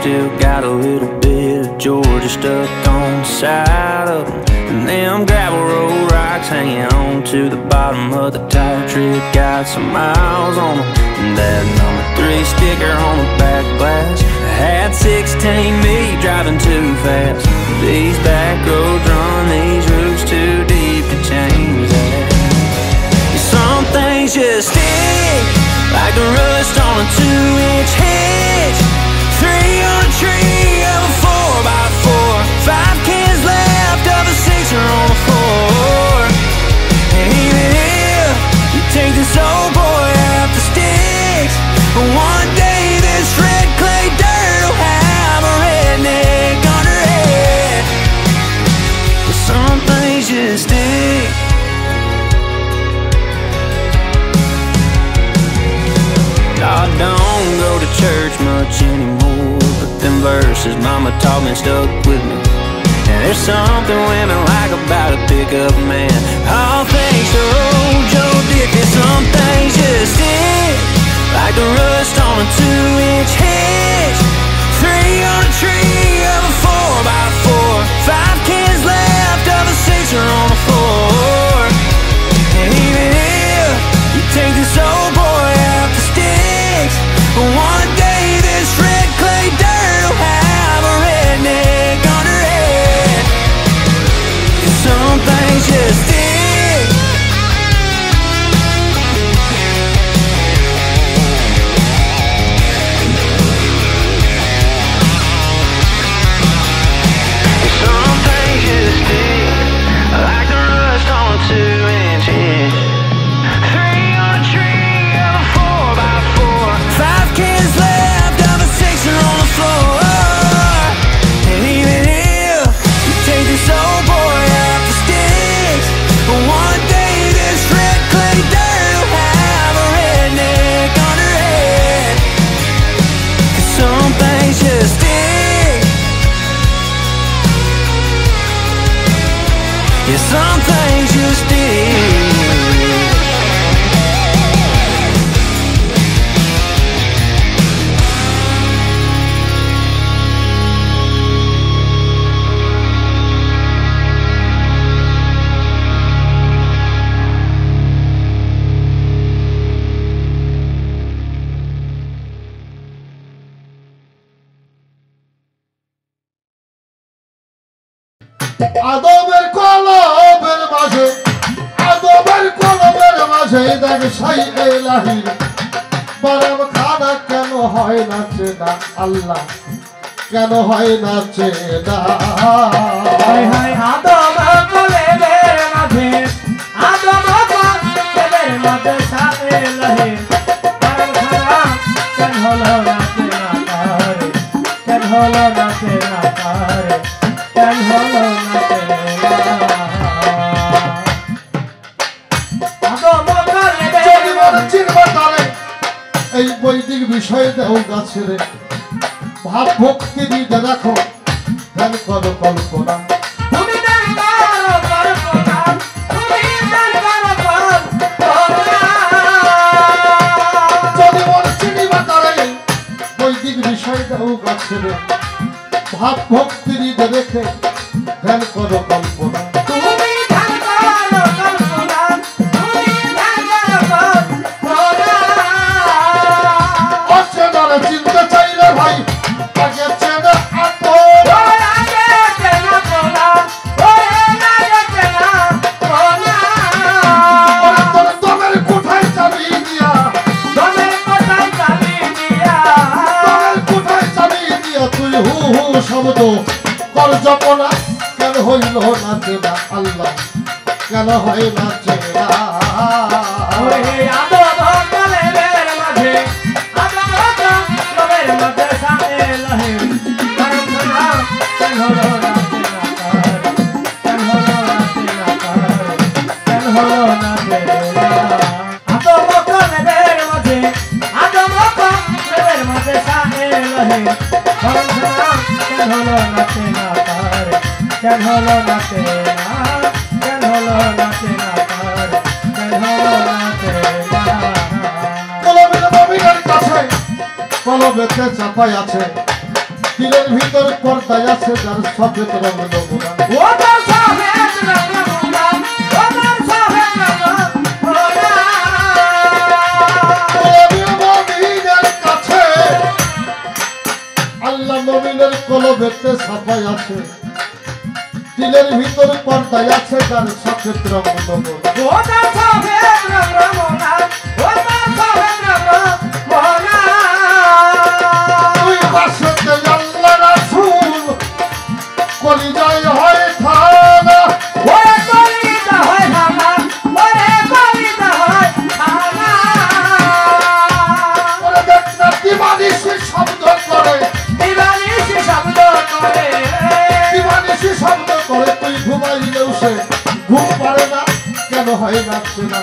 still got a little bit of Georgia stuck on the side of them. And them gravel road rocks hanging on to the bottom of the tire tread got some miles on them. And that number 3 sticker on the back glass had 16 me driving too fast. These back roads run these roofs too deep to change that. Some things just stick like the rust on a 2-inch hitch. 3 on a tree of a 4x4. 5 cans left of a 6er on the floor. And even if you take this old boy out the sticks, one day this red clay dirt will have a redneck under it. But some things just stick. I don't go to church much anymore, but them verses mama taught me stuck with me. And there's something women like about a pickup man. All thanks to old Joe Dickey. Some things just stick like the rust on a 2-inch hitch. 3 on a tree of a 4x4. 5 cans left of a 6er on the floor. And even if you take this old boy out the sticks, one day this red clay dirt will have a redneck under it. Some things just stick. Some things just stick like the rust on a 2-inch hitch. 3 on a tree of a 4x4. 5 cans left of a 6er on the floor. And even if you take this old boy out the sticks, one day this red clay dirt will have a redneck under it. 'Cause some things just stick. Yeah, some things just stick. আদমের কলবের মাঝে দেখ সাই এলাহির বরম খানা কেন হয় না চেনা আল্লাহ কেন হয় না চেনা হায় হায় আদমের কলবের মাঝে সাই এলাহির বরম খানা কেন হলো না চেনা তারে কেন হলো না চেনা তারে কেন হলো না চেনা এই বৈদিক বিষয় দেও গাছের ভাব ভক্তি দিয়ে দেখো ধ্যান করো কল্পনা যদি মন চিনিবা তারে বৈদিক বিষয় দেও গাছের ভাব ভক্তি দিয়ে দেখে ধ্যান করো কল্পনা চিনতে চাইলে ভাই আগে চেনা দমের কোঠায় চাবি দিয়া তুই হু হু শব্দ কর জপনা কেন হইল না চেনা আল্লাহ কেন হয় না চেনা কেন হলো না তেরা কেন হলো না তেরা তার কেন হলো না তেরা কলমের মমিনের কাছে কলমেতে চাপাই আছে দিলের ভিতর পর্দায় আছে যার সফেদ রং নমুনা ও তার সফেদ রং নমুনা ও তার সফেদ রং নমুনা মুমিনের কাছে আল্লাহ মুমিনের কলবেতে ছাপাই আছে দিলের ভিতর পর্দায় আছে যার সফেদ রং নমুনা ও তার সফেদ রং নমুনা ও তার সফেদ রং নমুনা তুই পাশেতে আল্লাহ রাসূল কলিজায় হয় থানা ওরে কলিজা হয় ভাঙা ওরে কলিজা হয় ভাঙা ওরে দেখ না দিবানিশি শব্দ করে দিবানিশি শব্দ করে দিবানিশি শব্দ করে তুই ঘুমাইলেও সে ঘুম পারে না কেন হয় না সে না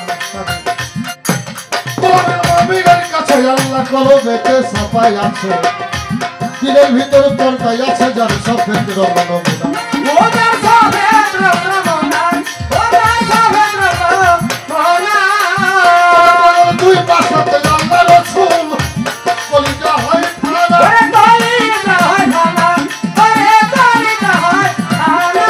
তোমাদের মুমিনের কাছে আল্লাহ কলবেতে ছাপাই আছে দিলের ভিতর পর্দায় আছে যার সফেদ রং নমুনা ও তার সফেদ রং নমুনা ও তার সফেদ রং নমুনা দুই পাশাতে আল্লাহ রাসূল কলিজা হয় থানা ওরে কলিজা হয় ভাঙা ওরে কলিজা হয় ভাঙা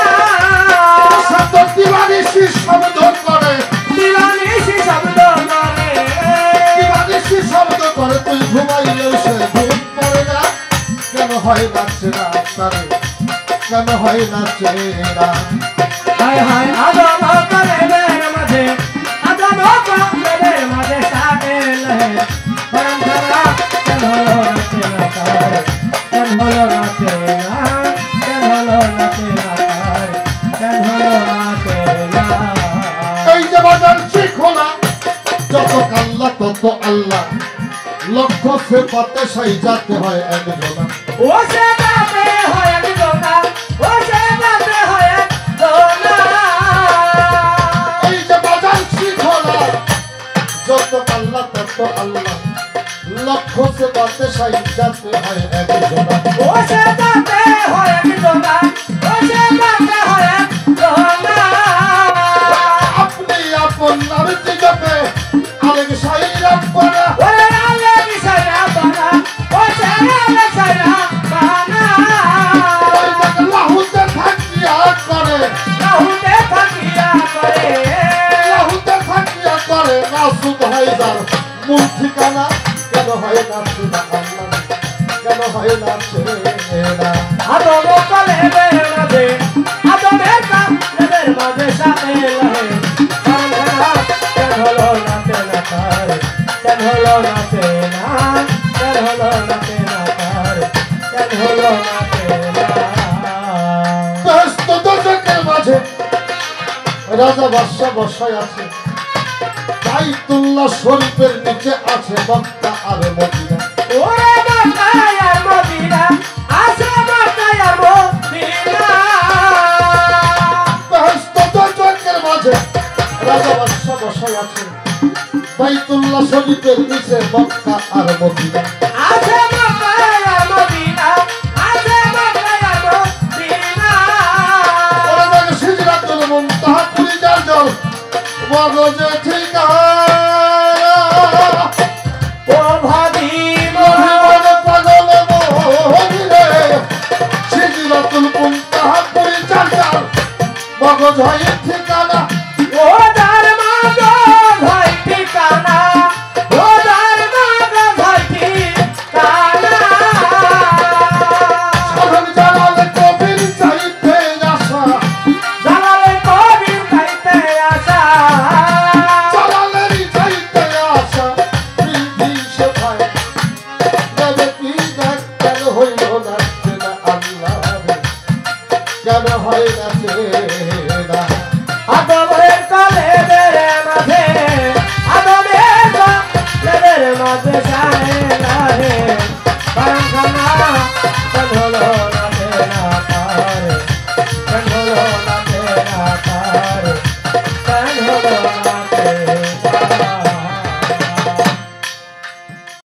শব্দ দিবানিশি শব্দ করে দিবানিশি শব্দ করে দিবানিশি শব্দ করে তুই ঘুমাইলেও সে ঘুম পড়ে না কেন হয় না চেনা তারে কেন হয় না চেনা হায় হায় আদম কলেবের মাঝে আদম কলেবের মাঝে সাথে লহে পরম ধরা কেন হলো না তেরা তার কেন হলো না তেরা কেন হলো না তেরা তার কেন হলো না তেরা এই যে বাজার শিখো না যত আল্লাহ তত আল্লাহ লক্ষ্য সে পাতে সাই যাতে হয় একজনা ও সে বাতে হয় একজনা ও সে বাতে হয় একজনা এই যে বাজার শিখো না যত আল্লাহ তত আল্লাহ লক্ষ্য সে পাতে সাই যাতে হয় একজনা ও সে বাতে হয় একজনা ও সে বাতে হয় একজনা আপনি আপন নাম জিজ্ঞাপে আলেক সাই রাব্বানা ওরে আলে বিছায়া বানা ও সে আলে ছায়া বানা ওই দেখ লাহুতে থাকিয়া করে রাহুতে থাকিয়া করে লাহুতে থাকিয়া করে নাসুদ হায়দার মূল ঠিকানা কেন হয় না চেনা আল্লাহ কেন হয় না চেনা আদম কলেবের মাঝে আদমের কালেবের মাঝে সাথে লহে কেন হলো না তেনা তার কেন হলো না তেনা কেন হলো না তেনা তার কেন হলো না তেনা ব্যস্ত দর্শকের মাঝে রাজা বাদশা বসায় আছে বাইতুল্লাহ শরীফের নিচে আছে মক্কা আর মদিনা ওরে মক্কায় আর মদিনা আছে মক্কায় আর মদিনা ব্যস্ত দর্শকের মাঝে রাজা বাদশা বসায় আছে বাইতুল্লাহ শরীফের নিচে মক্কা আর মদিনা আছে মক্কায় আর মদিনা আছে মক্কায় আর মদিনা ওরা দেখে সিজরাতুল মুনতাহা পুরিজার জল মগজে ঠিকানা ও ভাবি মনে পাগল মোহিরে সিজরাতুল মুনতাহা পুরিজার জল মগজ হয় ঠিক